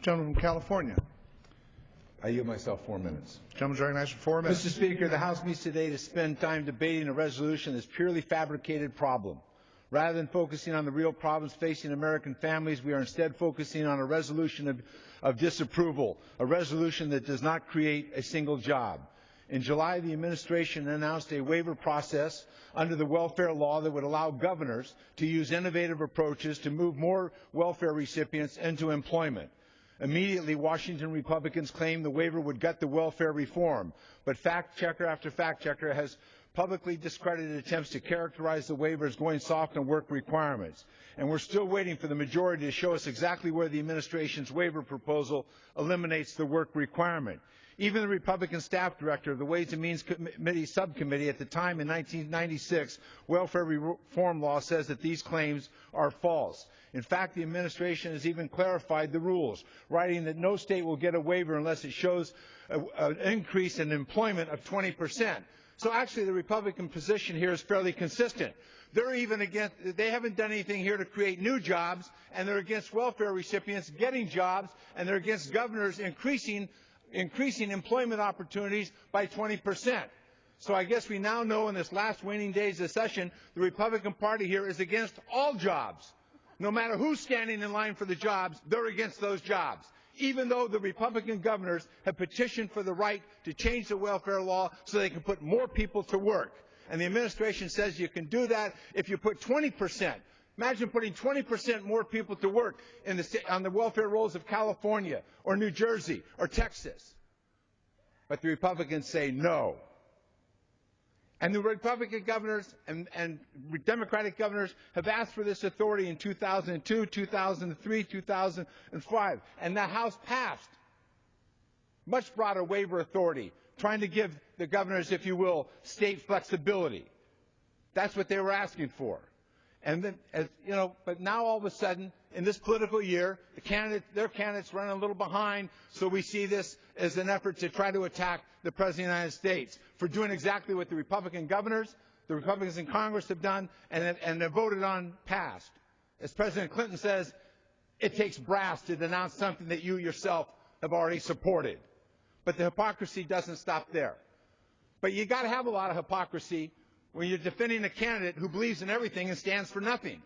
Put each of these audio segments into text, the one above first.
Gentleman from California. I yield myself 4 minutes. Gentleman's recognized for 4 minutes. Mr. Speaker, the House meets today to spend time debating a resolution that's purely fabricated problem. Rather than focusing on the real problems facing American families, we are instead focusing on a resolution of disapproval, a resolution that does not create a single job. In July, the administration announced a waiver process under the welfare law that would allow governors to use innovative approaches to move more welfare recipients into employment. Immediately, Washington Republicans claimed the waiver would gut the welfare reform, but fact checker after fact checker has publicly discredited attempts to characterize the waiver as going soft on work requirements. And we're still waiting for the majority to show us exactly where the administration's waiver proposal eliminates the work requirement. Even the Republican staff director of the Ways and Means Committee subcommittee at the time in 1996 welfare reform law says that these claims are false. In fact, the administration has even clarified the rules, writing that no state will get a waiver unless it shows an increase in employment of 20%. So actually the Republican position here is fairly consistent. They haven't done anything here to create new jobs, and they're against welfare recipients getting jobs, and they're against governors increasing employment opportunities by 20%. So I guess we now know in this last waning days of session, the Republican Party here is against all jobs. No matter who's standing in line for the jobs, they're against those jobs, even though the Republican governors have petitioned for the right to change the welfare law so they can put more people to work. And the administration says you can do that if you put 20%. Imagine putting 20% more people to work on the welfare rolls of California or New Jersey or Texas. But the Republicans say no. And the Republican governors and Democratic governors have asked for this authority in 2002, 2003, 2005. And the House passed much broader waiver authority, trying to give the governors, if you will, state flexibility. That's what they were asking for. And then, but now all of a sudden, in this political year, their candidates run a little behind, so we see this as an effort to try to attack the President of the United States for doing exactly what the Republican governors, the Republicans in Congress have done and have voted on passed. As President Clinton says, it takes brass to denounce something that you yourself have already supported. But the hypocrisy doesn't stop there. But you got to have a lot of hypocrisy when you're defending a candidate who believes in everything and stands for nothing.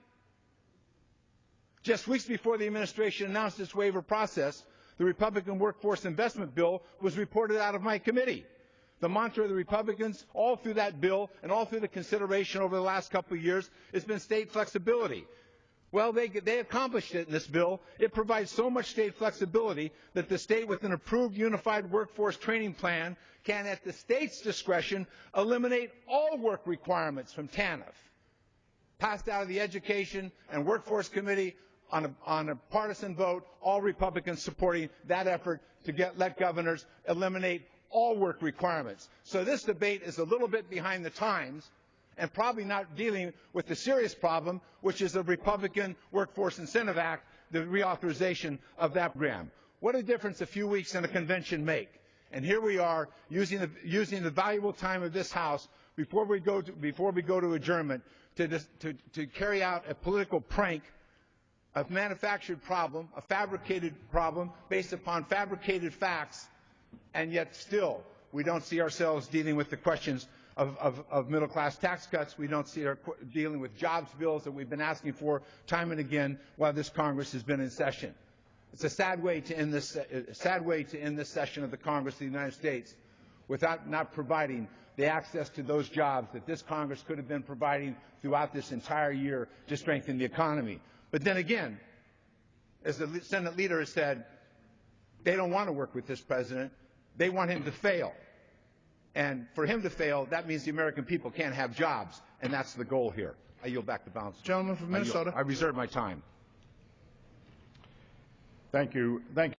Just weeks before the administration announced its waiver process, the Republican Workforce Investment Bill was reported out of my committee. The mantra of the Republicans all through that bill and all through the consideration over the last couple of years has been state flexibility. Well, they accomplished it in this bill. It provides so much state flexibility that the state with an approved unified workforce training plan can, at the state's discretion, eliminate all work requirements from TANF. Passed out of the Education and Workforce Committee on a partisan vote, all Republicans supporting that effort to let governors eliminate all work requirements. So this debate is a little bit behind the times, and probably not dealing with the serious problem, which is the Republican Workforce Incentive Act, the reauthorization of that program. What a difference a few weeks in a convention make. And here we are using the valuable time of this House before we go to adjournment to carry out a political prank, a manufactured problem, a fabricated problem based upon fabricated facts, and yet still we don't see ourselves dealing with the questions of middle-class tax cuts. We don't see dealing with jobs bills that we've been asking for time and again while this Congress has been in session. It's a sad way to end this session of the Congress of the United States without not providing the access to those jobs that this Congress could have been providing throughout this entire year to strengthen the economy. But then again, as the Senate leader has said, they don't want to work with this president. They want him to fail. And for him to fail, that means the American people can't have jobs, and that's the goal here. I yield back the balance. Gentleman from Minnesota. I reserve my time. Thank you.